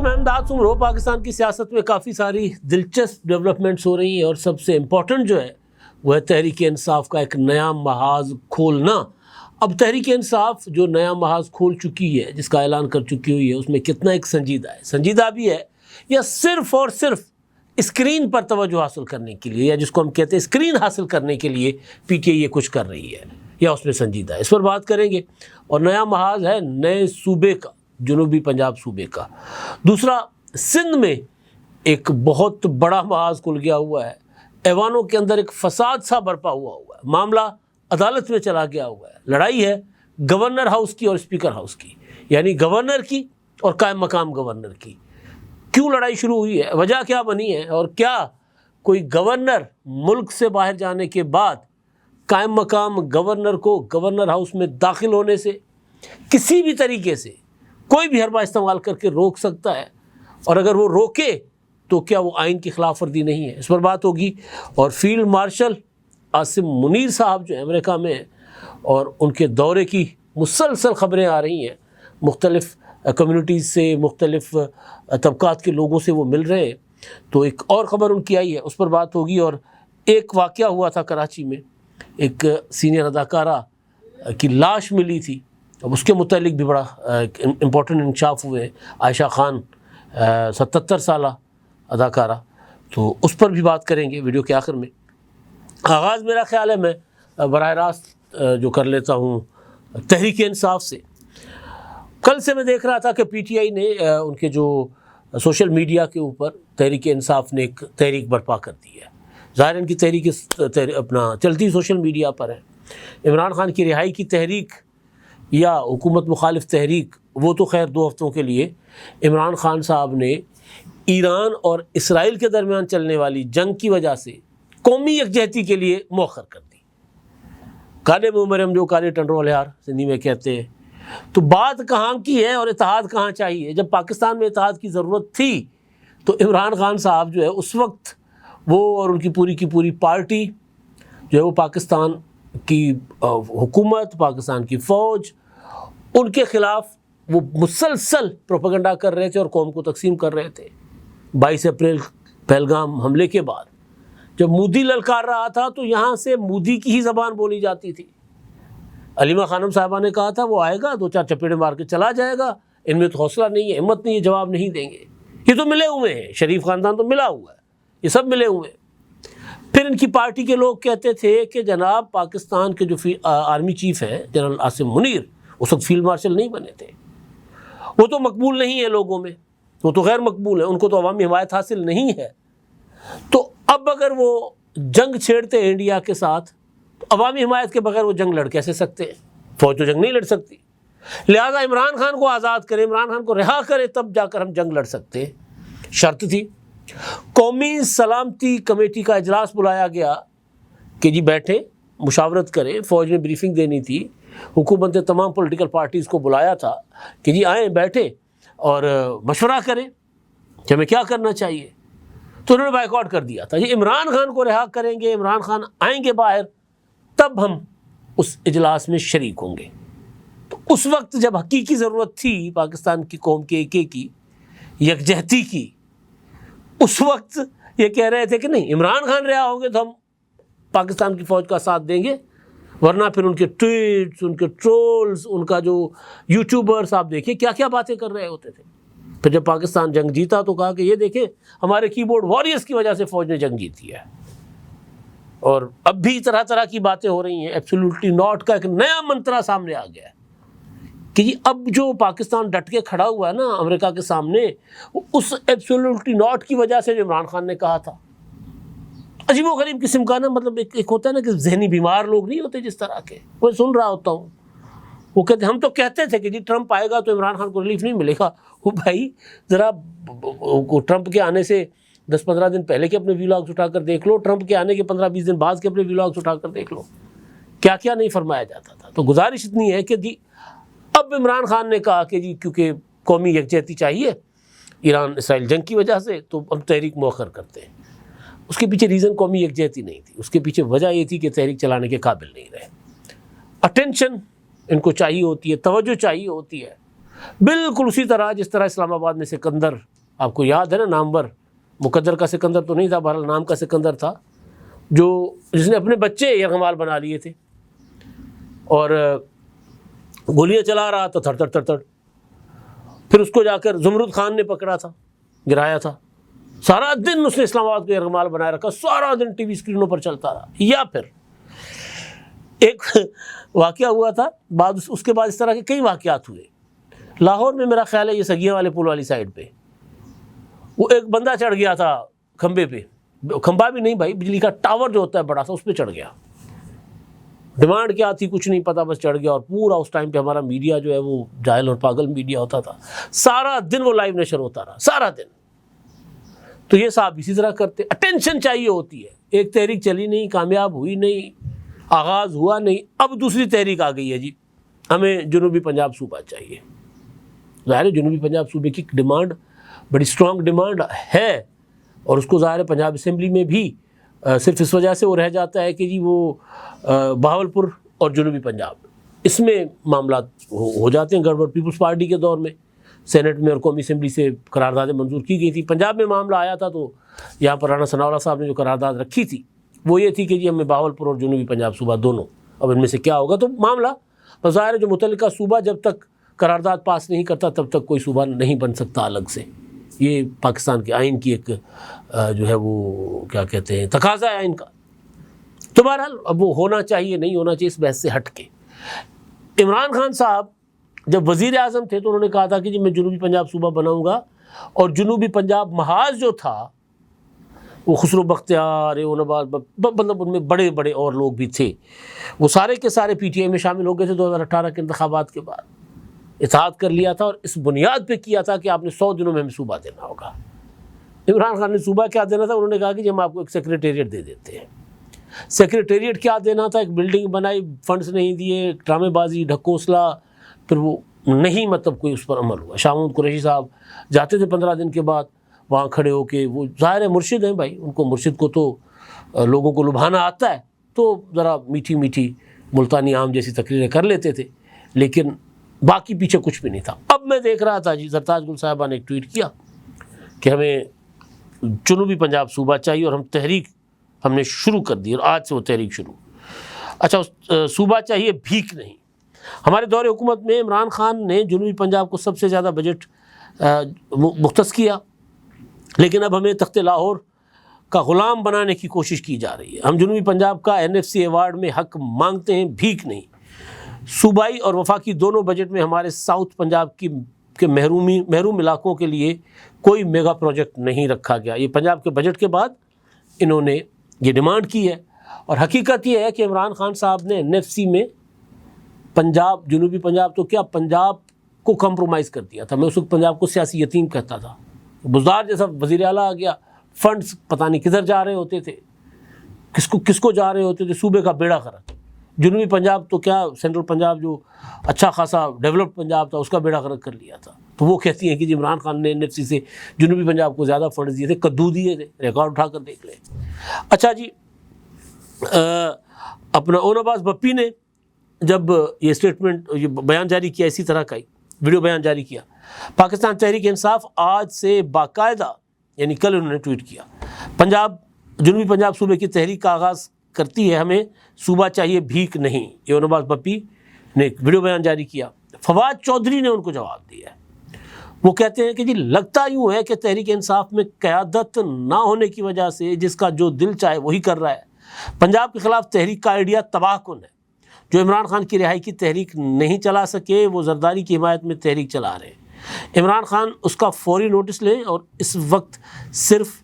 میں امداد سمرو پاکستان کی سیاست میں کافی ساری دلچسپ ڈیولپمنٹس ہو رہی ہیں اور سب سے امپورٹنٹ جو ہے وہ ہے تحریک انصاف کا ایک نیا محاذ کھولنا۔ اب تحریک انصاف جو نیا محاذ کھول چکی ہے، جس کا اعلان کر چکی ہوئی ہے، اس میں کتنا ایک سنجیدہ بھی ہے یا صرف اور صرف اسکرین پر توجہ حاصل کرنے کے لیے، یا جس کو ہم کہتے ہیں اسکرین حاصل کرنے کے لیے پی ٹی آئی یہ کچھ کر رہی ہے یا اس میں سنجیدہ ہے، اس پر بات کریں گے۔ اور نیا محاذ ہے نئے صوبے کا، جنوبی پنجاب صوبے کا۔ دوسرا، سندھ میں ایک بہت بڑا محاذ کھل گیا ہوا ہے، ایوانوں کے اندر ایک فساد سا برپا ہوا ہے، معاملہ عدالت میں چلا گیا ہوا ہے۔ لڑائی ہے گورنر ہاؤس کی اور اسپیکر ہاؤس کی، یعنی گورنر کی اور قائم مقام گورنر کی۔ کیوں لڑائی شروع ہوئی ہے، وجہ کیا بنی ہے، اور کیا کوئی گورنر ملک سے باہر جانے کے بعد قائم مقام گورنر کو گورنر ہاؤس میں داخل ہونے سے کسی بھی طریقے سے کوئی بھی حربہ استعمال کر کے روک سکتا ہے، اور اگر وہ روکے تو کیا وہ آئین کی خلاف ورزی نہیں ہے، اس پر بات ہوگی۔ اور فیلڈ مارشل عاصم منیر صاحب جو ہیں امریکہ میں ہیں، اور ان کے دورے کی مسلسل خبریں آ رہی ہیں، مختلف کمیونٹیز سے، مختلف طبقات کے لوگوں سے وہ مل رہے ہیں، تو ایک اور خبر ان کی آئی ہے، اس پر بات ہوگی۔ اور ایک واقعہ ہوا تھا کراچی میں، ایک سینئر اداکارہ کی لاش ملی تھی، اب اس کے متعلق بھی بڑا امپورٹنٹ انکشاف ہوئے ہیں۔ عائشہ خان 77 سالہ اداکارہ، تو اس پر بھی بات کریں گے ویڈیو کے آخر میں۔ آغاز میرا خیال ہے میں براہ راست جو کر لیتا ہوں تحریک انصاف سے۔ کل سے میں دیکھ رہا تھا کہ پی ٹی آئی نے ان کے جو سوشل میڈیا کے اوپر تحریک انصاف نے ایک تحریک برپا کر دی ہے۔ ظاہر ان کی تحریک اپنا چلتی سوشل میڈیا پر ہے۔ عمران خان کی رہائی کی تحریک یا حکومت مخالف تحریک، وہ تو خیر 2 ہفتوں کے لیے عمران خان صاحب نے ایران اور اسرائیل کے درمیان چلنے والی جنگ کی وجہ سے قومی یکجہتی کے لیے مؤخر کر دی۔ کالے منہ مریم جو کالے ٹنڈرول یار سندھی میں کہتے ہیں۔ تو بات کہاں کی ہے اور اتحاد کہاں چاہیے؟ جب پاکستان میں اتحاد کی ضرورت تھی تو عمران خان صاحب جو ہے اس وقت وہ اور ان کی پوری پارٹی جو ہے وہ پاکستان کی حکومت، پاکستان کی فوج، ان کے خلاف وہ مسلسل پروپیگنڈا کر رہے تھے اور قوم کو تقسیم کر رہے تھے۔ 22 اپریل پہلگام حملے کے بعد جب مودی للکار رہا تھا تو یہاں سے مودی کی ہی زبان بولی جاتی تھی۔ علیمہ خانم صاحبہ نے کہا تھا وہ آئے گا 2-4 چپیڑے مار کے چلا جائے گا، ان میں تو حوصلہ نہیں ہے، ہمت نہیں ہے، جواب نہیں دیں گے۔ یہ تو ملے ہوئے ہیں، شریف خاندان تو ملا ہوا ہے، یہ سب ملے ہوئے ہیں۔ پھر ان کی پارٹی کے لوگ کہتے تھے کہ جناب پاکستان کے جو آرمی چیف ہیں جنرل عاصم منیر، اس وقت فیلڈ مارشل نہیں بنے تھے، وہ تو مقبول نہیں ہے لوگوں میں، وہ تو غیر مقبول ہیں، ان کو تو عوامی حمایت حاصل نہیں ہے۔ تو اب اگر وہ جنگ چھیڑتے ہیں انڈیا کے ساتھ تو عوامی حمایت کے بغیر وہ جنگ لڑ کیسے سکتے ہیں؟ فوج تو جنگ نہیں لڑ سکتی، لہٰذا عمران خان کو آزاد کرے، عمران خان کو رہا کرے، تب جا کر ہم جنگ لڑ سکتے ہیں۔ شرط تھی۔ قومی سلامتی کمیٹی کا اجلاس بلایا گیا کہ جی بیٹھیں، مشاورت کریں، فوج نے بریفنگ دینی تھی، حکومت نے تمام پولیٹیکل پارٹیز کو بلایا تھا کہ جی آئیں بیٹھیں اور مشورہ کریں کہ ہمیں کیا کرنا چاہیے، تو انہوں نے بائیکاٹ کر دیا تھا۔ یہ عمران خان کو رہا کریں گے، عمران خان آئیں گے باہر، تب ہم اس اجلاس میں شریک ہوں گے۔ تو اس وقت جب حقیقی ضرورت تھی پاکستان کی قوم کے ایک کی یکجہتی کی، اس وقت یہ کہہ رہے تھے کہ نہیں، عمران خان رہا ہوں گے تو ہم پاکستان کی فوج کا ساتھ دیں گے، ورنہ پھر ان کے ٹویٹس، ان کے ٹرولز، ان کا جو یوٹیوبرز آپ دیکھیں کیا کیا باتیں کر رہے ہوتے تھے۔ پھر جب پاکستان جنگ جیتا تو کہا کہ یہ دیکھیں ہمارے کی بورڈ واریئرز کی وجہ سے فوج نے جنگ جیتی ہے۔ اور اب بھی طرح طرح کی باتیں ہو رہی ہیں۔ ایبسولوٹلی ناٹ کا ایک نیا منترا سامنے آ گیا ہے کہ جی اب جو پاکستان ڈٹ کے کھڑا ہوا ہے نا امریکہ کے سامنے، اس ایبسولوٹلی ناٹ کی وجہ سے جو عمران خان نے کہا تھا۔ عجیب و غریب قسم کا نا، مطلب ایک ہوتا ہے نا کہ ذہنی بیمار لوگ نہیں ہوتے جس طرح کے، وہ سن رہا ہوتا ہوں، وہ کہتے ہم تو کہتے تھے کہ جی ٹرمپ آئے گا تو عمران خان کو ریلیف نہیں ملے گا۔ وہ بھائی ذرا ٹرمپ کے آنے سے 10-15 دن پہلے کے اپنے ویلاگز اٹھا کر دیکھ لو، ٹرمپ کے آنے کے 15-20 دن بعد کے اپنے ویلاگز اٹھا کر دیکھ لو، کیا کیا نہیں فرمایا جاتا تھا۔ تو گزارش اتنی ہے کہ جی اب عمران خان نے کہا کہ جی کیونکہ قومی یکجہتی چاہیے ایران اسرائیل جنگ کی وجہ سے، تو ہم تحریک مؤخر کرتے ہیں۔ اس کے پیچھے ریزن قومی یکجہتی نہیں تھی، اس کے پیچھے وجہ یہ تھی کہ تحریک چلانے کے قابل نہیں رہے۔ اٹینشن ان کو چاہیے ہوتی ہے، توجہ چاہیے ہوتی ہے، بالکل اسی طرح جس طرح اسلام آباد میں سکندر آپ کو یاد ہے نا نامور، مقدر کا سکندر تو نہیں تھا، بہرحال نام کا سکندر تھا، جس نے اپنے بچے یرغمال بنا لیے تھے اور گولیاں چلا رہا تھا تھڑ تھڑ. پھر اس کو جا کر زمرد خان نے پکڑا تھا، گرایا تھا. سارا دن اس نے اسلام آباد کو یرغمال بنائے رکھا، سارا دن ٹی وی اسکرینوں پر چلتا رہا. یا پھر ایک واقعہ ہوا تھا، اس کے بعد اس طرح کے کئی واقعات ہوئے. لاہور میں میرا خیال ہے یہ سگیاں والے پل والی سائڈ پہ وہ ایک بندہ چڑھ گیا تھا کھمبے پہ، کھمبا بھی نہیں بھائی، بجلی کا ٹاور جو ہوتا ہے بڑا سا، اس پہ چڑھ گیا. ڈیمانڈ کیا تھی کچھ نہیں پتا، بس چڑھ گیا. اور پورا اس ٹائم پہ ہمارا میڈیا جو ہے وہ جاہل اور پاگل میڈیا ہوتا تھا، سارا دن وہ لائیو نشر ہوتا رہا، سارا دن. تو یہ صاحب اسی طرح کرتے، اٹینشن چاہیے ہوتی ہے. ایک تحریک چلی نہیں، کامیاب ہوئی نہیں، آغاز ہوا نہیں، اب دوسری تحریک آ گئی ہے جی ہمیں جنوبی پنجاب صوبہ چاہیے. ظاہر ہے جنوبی پنجاب صوبے کی ڈیمانڈ بڑی اسٹرانگ ڈیمانڈ ہے، اور اس کو ظاہر ہے پنجاب اسمبلی میں بھی صرف اس وجہ سے وہ رہ جاتا ہے کہ جی وہ بہاولپور اور جنوبی پنجاب اس میں معاملات ہو جاتے ہیں گڑبڑ. پیپلز پارٹی کے دور میں سینٹ میں اور قومی اسمبلی سے قراردادیں منظور کی گئی تھی. پنجاب میں معاملہ آیا تھا تو یہاں پر رانا ثناء اللہ صاحب نے جو قرارداد رکھی تھی وہ یہ تھی کہ جی ہمیں بہاولپور اور جنوبی پنجاب صوبہ دونوں، اب ان میں سے کیا ہوگا. تو معاملہ بظاہر ہے جو متعلقہ صوبہ جب تک قرارداد پاس نہیں کرتا تب تک کوئی صوبہ نہیں بن سکتا الگ سے. یہ پاکستان کے آئین کی ایک جو ہے وہ کیا کہتے ہیں تقاضا ہے آئین کا. تو بہرحال اب وہ ہونا چاہیے نہیں ہونا چاہیے اس بحث سے ہٹ کے. عمران خان صاحب جب وزیر اعظم تھے تو انہوں نے کہا تھا کہ جی میں جنوبی پنجاب صوبہ بناؤں گا، اور جنوبی پنجاب محاذ جو تھا وہ خسرو بختیار مطلب ان میں بڑے بڑے اور لوگ بھی تھے، وہ سارے کے سارے پی ٹی آئی میں شامل ہو گئے تھے 2018 کے انتخابات کے بعد. اتحاد کر لیا تھا اور اس بنیاد پہ کیا تھا کہ آپ نے 100 دنوں میں ہمیں صوبہ دینا ہوگا. عمران خان نے صوبہ کیا دینا تھا؟ انہوں نے کہا کہ جی ہم آپ کو ایک سیکریٹریٹ دے دیتے ہیں. سیکریٹریٹ کیا دینا تھا؟ ایک بلڈنگ بنائی، فنڈز نہیں دیے، ڈرامے بازی، ڈھکوسلا، پھر وہ نہیں مطلب کوئی اس پر عمل ہوا. شاہ محمود قریشی صاحب جاتے تھے 15 دن کے بعد وہاں کھڑے ہو کے، وہ ظاہر ہے مرشد ہیں بھائی، ان کو مرشد کو تو لوگوں کو لبھانا آتا ہے، تو ذرا میٹھی میٹھی ملتانی عام جیسی تقریریں کر لیتے تھے، لیکن باقی پیچھے کچھ بھی نہیں تھا. اب میں دیکھ رہا تھا جی زرتاج گل صاحبہ نے ایک ٹویٹ کیا کہ ہمیں جنوبی پنجاب صوبہ چاہیے، اور ہم نے شروع کر دی، اور آج سے وہ تحریک شروع. اچھا صوبہ چاہیے بھیک نہیں. ہمارے دور حکومت میں عمران خان نے جنوبی پنجاب کو سب سے زیادہ بجٹ مختص کیا، لیکن اب ہمیں تخت لاہور کا غلام بنانے کی کوشش کی جا رہی ہے. ہم جنوبی پنجاب کا NFC ایوارڈ میں حق مانگتے ہیں، بھیک نہیں. صوبائی اور وفاقی دونوں بجٹ میں ہمارے ساؤتھ پنجاب کے محروم علاقوں کے لیے کوئی میگا پروجیکٹ نہیں رکھا گیا. یہ پنجاب کے بجٹ کے بعد انہوں نے یہ ڈیمانڈ کی ہے، اور حقیقت یہ ہے کہ عمران خان صاحب نے NFC میں پنجاب، جنوبی پنجاب تو کیا پنجاب کو کمپرومائز کر دیا تھا. میں اس وقت پنجاب کو سیاسی یتیم کہتا تھا. بزدار جیسا وزیر اعلیٰ آ گیا، فنڈز پتہ نہیں کدھر جا رہے ہوتے تھے، کس کو جا رہے ہوتے تھے، صوبے کا بیڑا غرق. جنوبی پنجاب تو کیا سینٹرل پنجاب جو اچھا خاصا ڈیولپڈ پنجاب تھا اس کا بیڑا غرق کر لیا تھا. تو وہ کہتی ہیں کہ جی عمران خان نے NFC سے جنوبی پنجاب کو زیادہ فنڈز دیے تھے، کدو دیے تھے، ریکارڈ اٹھا کر دیکھ لیں. اچھا جی اپنا اون عباس بپی نے جب یہ اسٹیٹمنٹ، یہ بیان جاری کیا، اسی طرح کا ہی ویڈیو بیان جاری کیا، پاکستان تحریک انصاف آج سے باقاعدہ، یعنی کل انہوں نے ٹویٹ کیا، جنوبی پنجاب صوبے کی تحریک کا آغاز کرتی ہے، ہمیں صوبہ چاہیے بھیک نہیں. یہ اون عباس بپی نے ایک ویڈیو بیان جاری کیا. فواد چودھری نے ان کو جواب دیا ہے. وہ کہتے ہیں کہ جی لگتا یوں ہے کہ تحریک انصاف میں قیادت نہ ہونے کی وجہ سے جس کا جو دل چاہے وہی کر رہا ہے. پنجاب کے خلاف تحریک کا آئیڈیا تباہ کن ہے. جو عمران خان کی رہائی کی تحریک نہیں چلا سکے وہ زرداری کی حمایت میں تحریک چلا رہے ہیں. عمران خان اس کا فوری نوٹس لیں اور اس وقت صرف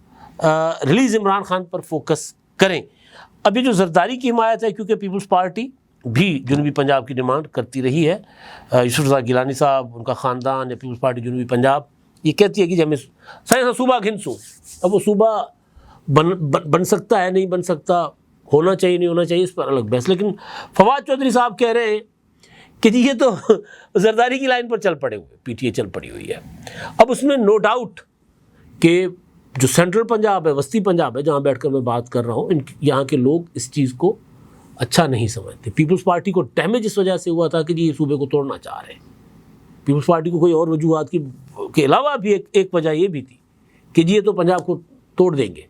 ریلیز عمران خان پر فوکس کریں. ابھی جو زرداری کی حمایت ہے، کیونکہ پیپلز پارٹی بھی جنوبی پنجاب کی ڈیمانڈ کرتی رہی ہے، یوسف رضا گیلانی صاحب، ان کا خاندان، یا پیپلز پارٹی جنوبی پنجاب یہ کہتی ہے کہ ہمیں صوبہ گھنسوں. اب وہ صوبہ بن سکتا ہے نہیں بن سکتا، ہونا چاہیے نہیں ہونا چاہیے، اس پر الگ بحث. لیکن فواد چودھری صاحب کہہ رہے ہیں کہ جی یہ تو زرداری کی لائن پر چل پڑے ہوئے، PTI چل پڑی ہوئی ہے. اب اس میں نو ڈاؤٹ کہ جو سینٹرل پنجاب ہے، وسطی پنجاب ہے، جہاں بیٹھ کر میں بات کر رہا ہوں، یہاں کے لوگ اس چیز کو اچھا نہیں سمجھتے. پیپلز پارٹی کو ڈیمیج اس وجہ سے ہوا تھا کہ جی یہ صوبے کو توڑنا چاہ رہے ہیں. پیپلز پارٹی کو کوئی اور وجوہات کے علاوہ بھی ایک وجہ یہ بھی تھی کہ جی یہ تو پنجاب کو توڑ دیں گے.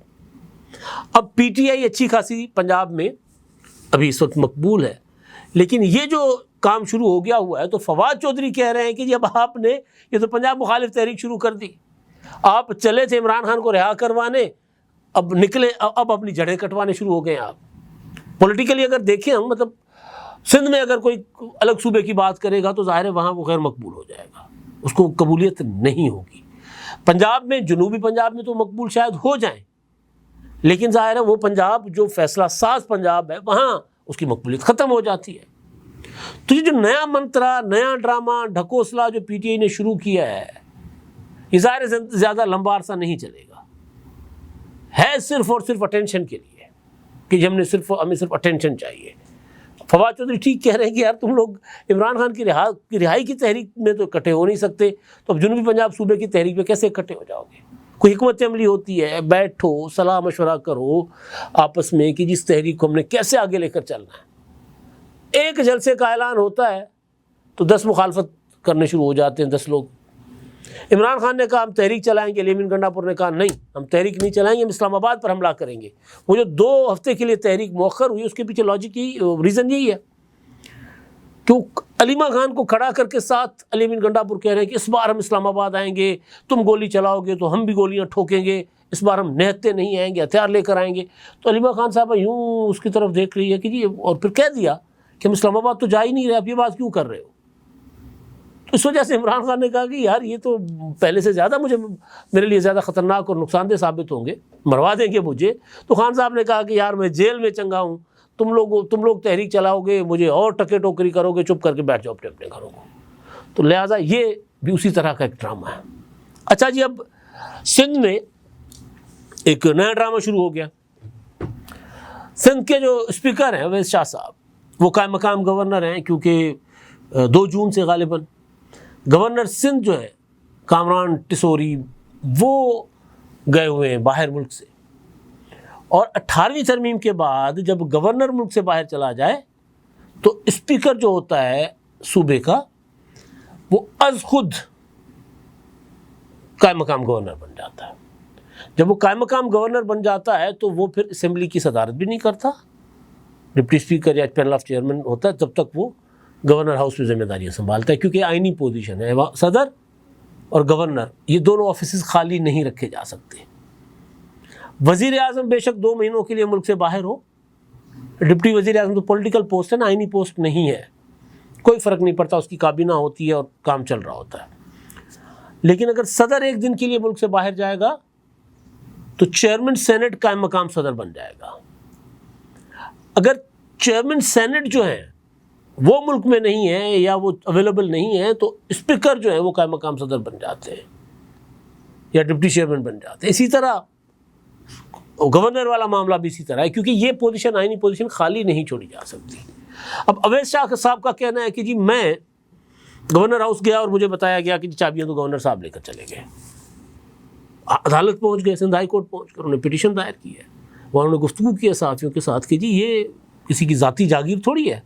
اب پی ٹی آئی اچھی خاصی پنجاب میں ابھی اس وقت مقبول ہے، لیکن یہ جو کام شروع ہو گیا ہوا ہے تو فواد چودھری کہہ رہے ہیں کہ جی اب آپ نے یہ تو پنجاب مخالف تحریک شروع کر دی، آپ چلے تھے عمران خان کو رہا کروانے، اب نکلے، اب اپنی جڑیں کٹوانے شروع ہو گئے ہیں آپ. پولیٹیکلی اگر دیکھیں ہم، مطلب سندھ میں اگر کوئی الگ صوبے کی بات کرے گا تو ظاہر ہے وہاں وہ غیر مقبول ہو جائے گا، اس کو قبولیت نہیں ہوگی. پنجاب میں، جنوبی پنجاب میں تو مقبول شاید ہو جائیں، لیکن ظاہر ہے وہ پنجاب جو فیصلہ ساز پنجاب ہے وہاں اس کی مقبولیت ختم ہو جاتی ہے. تو یہ جو نیا منترا، نیا ڈرامہ ڈھکوسلا جو پی ٹی آئی نے شروع کیا ہے، یہ ظاہر زیادہ لمبا عرصہ نہیں چلے گا، ہے صرف اور صرف اٹینشن کے لیے کہ ہمیں صرف اٹینشن چاہیے. فواد چودھری ٹھیک کہہ رہے ہیں کہ یار تم لوگ عمران خان کی رہائی کی تحریک میں تو اکٹھے ہو نہیں سکتے، تو اب جنوبی پنجاب صوبے کی تحریک میں کیسے اکٹھے ہو جاؤ گے؟ کوئی حکمت عملی ہوتی ہے، بیٹھو، صلاح مشورہ کرو آپس میں کہ جس تحریک کو ہم نے کیسے آگے لے کر چلنا ہے. ایک جلسے کا اعلان ہوتا ہے تو 10 مخالفت کرنے شروع ہو جاتے ہیں، 10 لوگ. عمران خان نے کہا ہم تحریک چلائیں گے، الیمن گنڈا پور نے کہا نہیں ہم تحریک نہیں چلائیں گے، ہم اسلام آباد پر حملہ کریں گے. وہ جو 2 ہفتے کے لیے تحریک مؤخر ہوئی اس کے پیچھے لاجک ریزن یہی ہے کہ علیمہ خان کو کھڑا کر کے ساتھ الیمن گنڈا پور کہہ رہے ہیں کہ اس بار ہم اسلام آباد آئیں گے، تم گولی چلاؤ گے تو ہم بھی گولیاں ٹھوکیں گے، اس بار ہم نہتے نہیں آئیں گے، ہتھیار لے کر آئیں گے. تو علیمہ خان صاحبہ یوں اس کی طرف دیکھ رہی ہے کہ جی، اور پھر کہہ دیا کہ ہم اسلام آباد تو جا ہی نہیں رہے، آپ یہ بات کیوں کر رہے ہو؟ تو اس وجہ سے عمران خان نے کہا کہ یار یہ تو پہلے سے زیادہ میرے لیے زیادہ خطرناک اور نقصان دہ ثابت ہوں گے، مروا دیں گے مجھے. تو خان صاحب نے کہا کہ یار میں جیل میں چنگا ہوں، تم لوگ تحریک چلاؤ گے، مجھے اور ٹکے ٹوکری کرو گے، چپ کر کے بیٹھ جاؤ اپنے گھروں کو. تو لہٰذا یہ بھی اسی طرح کا ایک ڈرامہ ہے. اچھا جی، اب سندھ میں ایک نیا ڈرامہ شروع ہو گیا. سندھ کے جو اسپیکر ہیں اویس شاہ صاحب، وہ قائم مقام گورنر ہیں، کیونکہ 2 جون سے غالباً گورنر سندھ جو ہے کامران ٹسوری وہ گئے ہوئے ہیں باہر ملک سے. اور 18ویں ترمیم کے بعد جب گورنر ملک سے باہر چلا جائے تو اسپیکر جو ہوتا ہے صوبے کا وہ از خود قائم مقام گورنر بن جاتا ہے. جب وہ قائم مقام گورنر بن جاتا ہے تو وہ پھر اسمبلی کی صدارت بھی نہیں کرتا، ڈپٹی اسپیکر یا پینل آف چیئرمین ہوتا ہے، تب تک وہ گورنر ہاؤس میں ذمہ داریاں سنبھالتا ہے، کیونکہ آئینی پوزیشن ہے. صدر اور گورنر یہ دونوں آفیسز خالی نہیں رکھے جا سکتے. وزیر اعظم بے شک 2 مہینوں کے لیے ملک سے باہر ہو، ڈپٹی وزیر اعظم تو پولیٹیکل پوسٹ ہے نا، آئینی پوسٹ نہیں ہے، کوئی فرق نہیں پڑتا، اس کی کابینہ ہوتی ہے اور کام چل رہا ہوتا ہے. لیکن اگر صدر ایک دن کے لیے ملک سے باہر جائے گا تو چیئرمین سینٹ قائم مقام صدر بن جائے گا. اگر چیئرمین سینٹ جو ہیں وہ ملک میں نہیں ہے یا وہ اویلیبل نہیں ہے تو اسپیکر جو ہے وہ قائم مقام صدر بن جاتے ہیں یا ڈپٹی چیئرمین بن جاتے ہیں. اسی طرح گورنر والا معاملہ بھی اسی طرح ہے، کیونکہ یہ پوزیشن، آئینی پوزیشن خالی نہیں چھوڑی جا سکتی. اب اویس شاہ صاحب کا کہنا ہے کہ جی میں گورنر ہاؤس گیا اور مجھے بتایا گیا کہ چابیاں تو گورنر صاحب لے کر چلے گئے. عدالت پہنچ گئے، سندھ ہائی کورٹ پہنچ کر انہوں نے پٹیشن دائر کی ہے، وہاں انہوں نے گفتگو کی ہے صحافیوں کے ساتھ کہ جی یہ کسی کی ذاتی جاگیر تھوڑی ہے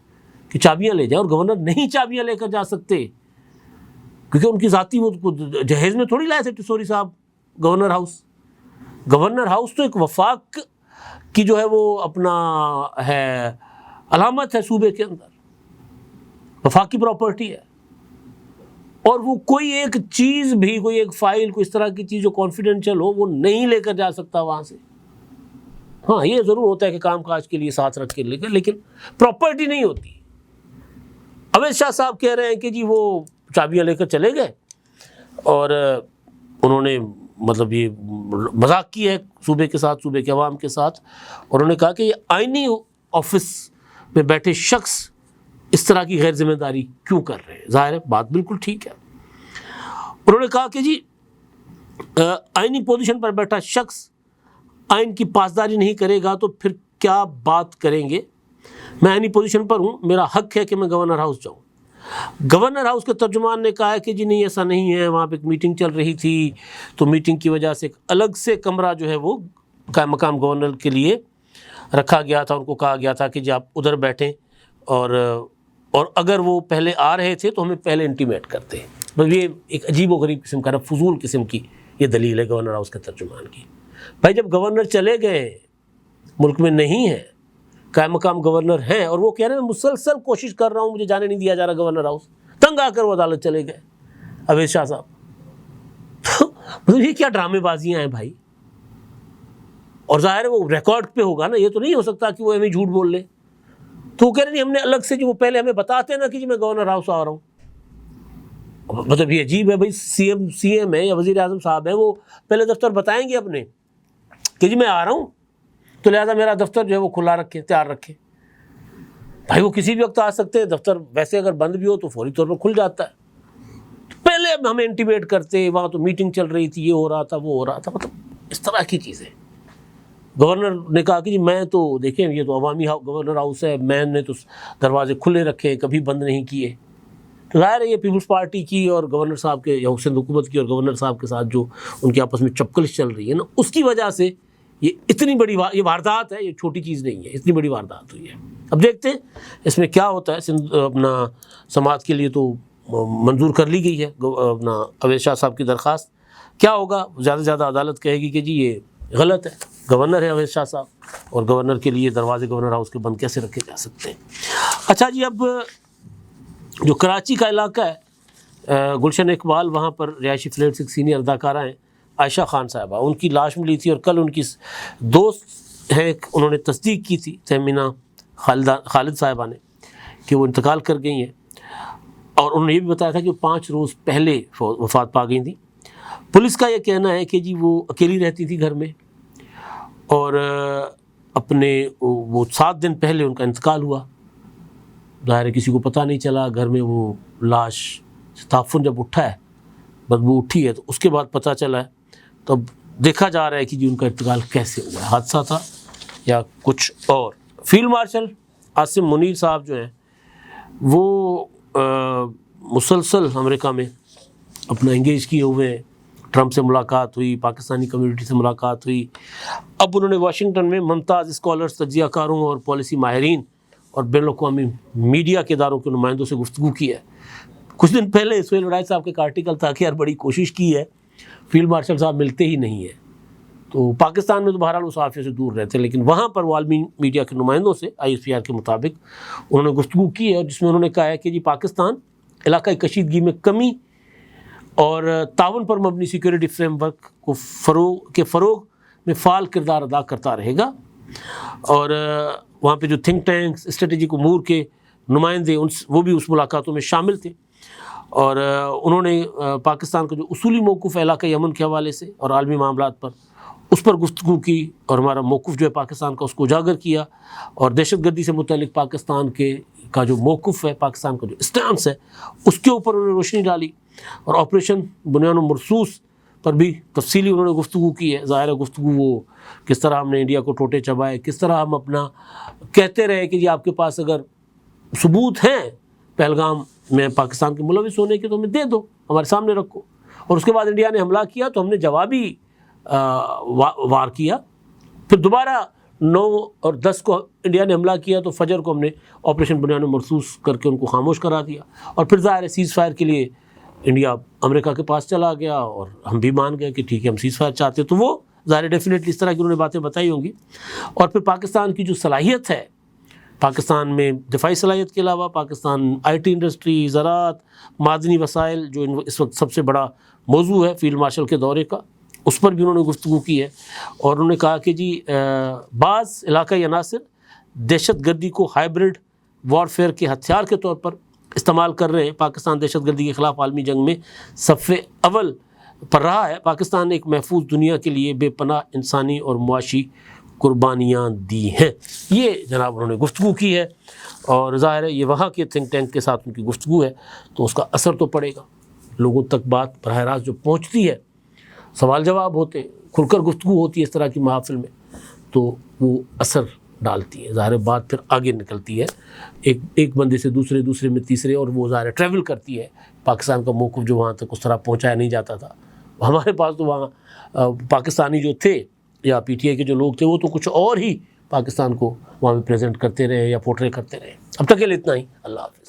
کہ چابیاں لے جائے، اور گورنر نہیں چابیاں لے کر جا سکتے کیونکہ ان کی ذاتی وہ جہیز میں تھوڑی لائے تھے ٹسوری صاحب گورنر ہاؤس. گورنر ہاؤس تو ایک وفاق کی جو ہے وہ اپنا ہے علامت ہے صوبے کے اندر، وفاق کی پراپرٹی ہے، اور وہ کوئی ایک چیز بھی، کوئی ایک فائل، کوئی اس طرح کی چیز جو کانفیڈینشیل ہو وہ نہیں لے کر جا سکتا وہاں سے. ہاں یہ ضرور ہوتا ہے کہ کام کاج کے لیے ساتھ رکھ کے لے کر، لیکن پراپرٹی نہیں ہوتی. اویس شاہ صاحب کہہ رہے ہیں کہ جی وہ چابیاں لے کر چلے گئے اور انہوں نے مطلب یہ مذاق کی ہے صوبے کے ساتھ، صوبے کے عوام کے ساتھ، اور انہوں نے کہا کہ یہ آئینی آفس میں بیٹھے شخص اس طرح کی غیر ذمہ داری کیوں کر رہے ہیں. ظاہر ہے بات بالکل ٹھیک ہے. انہوں نے کہا کہ جی آئینی پوزیشن پر بیٹھا شخص آئین کی پاسداری نہیں کرے گا تو پھر کیا بات کریں گے. میں آئینی پوزیشن پر ہوں، میرا حق ہے کہ میں گورنر ہاؤس جاؤں. گورنر ہاؤس کے ترجمان نے کہا ہے کہ جی نہیں ایسا نہیں ہے، وہاں پہ ایک میٹنگ چل رہی تھی تو میٹنگ کی وجہ سے ایک الگ سے کمرہ جو ہے وہ قائم مقام گورنر کے لیے رکھا گیا تھا. ان کو کہا گیا تھا کہ جی آپ ادھر بیٹھیں، اور اگر وہ پہلے آ رہے تھے تو ہمیں پہلے انٹیمیٹ کرتے. بس یہ ایک عجیب و غریب قسم کا، فضول قسم کی یہ دلیل ہے گورنر ہاؤس کے ترجمان کی۔ بھائی جب گورنر چلے گئے، ملک میں نہیں ہے، قائم مقام گورنر ہیں، اور وہ کہہ رہے ہیں میں مسلسل کوشش کر رہا ہوں، مجھے جانے نہیں دیا جا رہا گورنر ہاؤس، تنگ آ کر وہ عدالت چلے گئے اویس شاہ صاحب۔ مطلب یہ کیا ڈرامے بازیاں ہیں بھائی؟ اور ظاہر ہے وہ ریکارڈ پہ ہوگا نا، یہ تو نہیں ہو سکتا کہ وہ ہمیں جھوٹ بول لے۔ تو وہ کہہ رہے نہیں، ہم نے الگ سے، جو وہ پہلے ہمیں بتاتے ہیں نا کہ جی میں گورنر ہاؤس آ رہا ہوں۔ مطلب یہ عجیب ہے بھائی، سی ایم ہے یا وزیر اعظم صاحب ہیں، وہ پہلے دفتر بتائیں گے اپنے کہ جی میں آ رہا ہوں، تو لہٰذا میرا دفتر جو ہے وہ کھلا رکھے، تیار رکھے۔ بھائی وہ کسی بھی وقت آ سکتے ہیں، دفتر ویسے اگر بند بھی ہو تو فوری طور پر کھل جاتا ہے۔ پہلے ہمیں انٹیمیٹ کرتے، وہاں تو میٹنگ چل رہی تھی، یہ ہو رہا تھا، وہ ہو رہا تھا، مطلب اس طرح کی چیزیں۔ گورنر نے کہا کہ جی میں تو دیکھیں یہ تو عوامی گورنر ہاؤس ہے، میں نے تو دروازے کھلے رکھے، کبھی بند نہیں کیے۔ تو ظاہر ہے یہ پیپلز پارٹی کی اور گورنر صاحب کے، یا حسین حکومت کی اور گورنر صاحب کے ساتھ جو ان کے آپس میں چپکلش چل رہی ہے نا، اس کی وجہ سے یہ اتنی بڑی یہ واردات ہے، یہ چھوٹی چیز نہیں ہے، اتنی بڑی واردات ہوئی ہے۔ اب دیکھتے ہیں اس میں کیا ہوتا ہے۔ اپنا سماعت کے لیے تو منظور کر لی گئی ہے اپنا اویس شاہ صاحب کی درخواست، کیا ہوگا؟ زیادہ سے زیادہ عدالت کہے گی کہ جی یہ غلط ہے، گورنر ہے اویس شاہ صاحب، اور گورنر کے لیے دروازے گورنر ہاؤس کے بند کیسے رکھے جا سکتے ہیں۔ اچھا جی، اب جو کراچی کا علاقہ ہے، گلشن اقبال، وہاں پر رہائشی فلیٹ سے ایک سینئر اداکارہ ہیں عائشہ خان صاحبہ، ان کی لاش ملی تھی، اور کل ان کی دوست ہیں، انہوں نے تصدیق کی تھی تہمینہ خالد صاحبہ نے کہ وہ انتقال کر گئی ہیں، اور انہوں نے یہ بھی بتایا تھا کہ وہ 5 روز پہلے وفات پا گئی تھیں۔ پولیس کا یہ کہنا ہے کہ جی وہ اکیلی رہتی تھی گھر میں، اور اپنے وہ 7 دن پہلے ان کا انتقال ہوا۔ ظاہر ہے کسی کو پتہ نہیں چلا، گھر میں وہ لاش تعفن جب اٹھا ہے، بدبو اٹھی ہے، تو اس کے بعد پتہ چلا ہے۔ تو اب دیکھا جا رہا ہے کہ جی ان کا انتقال کیسے ہوا ہے، حادثہ تھا یا کچھ اور۔ فیلڈ مارشل عاصم منیر صاحب جو ہیں وہ مسلسل امریکہ میں اپنا انگیج کیے ہوئے ہیں، ٹرمپ سے ملاقات ہوئی، پاکستانی کمیونٹی سے ملاقات ہوئی۔ اب انہوں نے واشنگٹن میں ممتاز اسکالرز، تجزیہ کاروں اور پالیسی ماہرین اور بین الاقوامی میڈیا کے اداروں کے نمائندوں سے گفتگو کی ہے۔ کچھ دن پہلے سہیل وڈائچ صاحب کا ایک آرٹیکل تھا کہ یار بڑی کوشش کی ہے، فیلڈ مارشل صاحب ملتے ہی نہیں ہیں۔ تو پاکستان میں تو بہرحال وہ صحافیوں سے دور رہتے ہیں، لیکن وہاں پر وہ عالمی میڈیا کے نمائندوں سے ISPR کے مطابق انہوں نے گفتگو کی ہے، اور جس میں انہوں نے کہا ہے کہ جی پاکستان علاقائی کشیدگی میں کمی اور تعاون پر مبنی سیکورٹی فریم ورک کو فروغ میں فعال کردار ادا کرتا رہے گا، اور وہاں پہ جو تھنک ٹینکس، اسٹریٹجک امور کے نمائندے وہ بھی اس ملاقاتوں میں شامل تھے، اور انہوں نے پاکستان کا جو اصولی موقف ہے علاقائی امن کے حوالے سے اور عالمی معاملات پر، اس پر گفتگو کی، اور ہمارا موقف جو ہے پاکستان کا اس کو اجاگر کیا، اور دہشت گردی سے متعلق پاکستان کا جو موقف ہے، پاکستان کا جو اسٹانس ہے، اس کے اوپر انہوں نے روشنی ڈالی، اور آپریشن بنیان مرصوص پر بھی تفصیلی انہوں نے گفتگو کی ہے۔ ظاہر ہے گفتگو وہ کس طرح ہم نے انڈیا کو ٹوٹے چبائے، کس طرح ہم اپنا کہتے رہے کہ جی آپ کے پاس اگر ثبوت ہیں پہلگام میں پاکستان کے ملوث ہونے کے تو ہمیں دے دو، ہمارے سامنے رکھو، اور اس کے بعد انڈیا نے حملہ کیا تو ہم نے جوابی وار کیا، پھر دوبارہ 9 اور 10 کو انڈیا نے حملہ کیا تو فجر کو ہم نے آپریشن بنیان مرصوص کر کے ان کو خاموش کرا دیا، اور پھر ظاہر ہے سیز فائر کے لیے انڈیا امریکہ کے پاس چلا گیا، اور ہم بھی مان گئے کہ ٹھیک ہے ہم سیز فائر چاہتے، تو وہ ظاہر ڈیفینیٹلی اس طرح کی انہوں نے باتیں بتائی ہوں گی۔ اور پھر پاکستان کی جو صلاحیت ہے، پاکستان میں دفاعی صلاحیت کے علاوہ پاکستان IT انڈسٹری، زراعت، معدنی وسائل جو اس وقت سب سے بڑا موضوع ہے فیلڈ مارشل کے دورے کا، اس پر بھی انہوں نے گفتگو کی ہے، اور انہوں نے کہا کہ جی بعض علاقائی عناصر دہشت گردی کو ہائبرڈ وارفیئر کے ہتھیار کے طور پر استعمال کر رہے ہیں۔ پاکستان دہشت گردی کے خلاف عالمی جنگ میں صف اول پر رہا ہے۔ پاکستان نے ایک محفوظ دنیا کے لیے بے پناہ انسانی اور معاشی قربانیاں دی ہیں۔ یہ جناب انہوں نے گفتگو کی ہے، اور ظاہر ہے یہ وہاں کے تھنک ٹینک کے ساتھ ان کی گفتگو ہے، تو اس کا اثر تو پڑے گا، لوگوں تک بات براہ راست جو پہنچتی ہے، سوال جواب ہوتے ہیں، کھل کر گفتگو ہوتی ہے اس طرح کی محافل میں، تو وہ اثر ڈالتی ہے، ظاہر بات پھر آگے نکلتی ہے ایک بندے سے دوسرے میں تیسرے، اور وہ ظاہر ٹریول کرتی ہے۔ پاکستان کا موقف جو وہاں تک اس طرح پہنچایا نہیں جاتا تھا، ہمارے پاس تو وہاں پاکستانی جو تھے یا PTI کے جو لوگ تھے وہ تو کچھ اور ہی پاکستان کو وہاں پہ پریزنٹ کرتے رہے یا پورٹرے کرتے رہے۔ اب تک کے لیے اتنا ہی، اللہ حافظ۔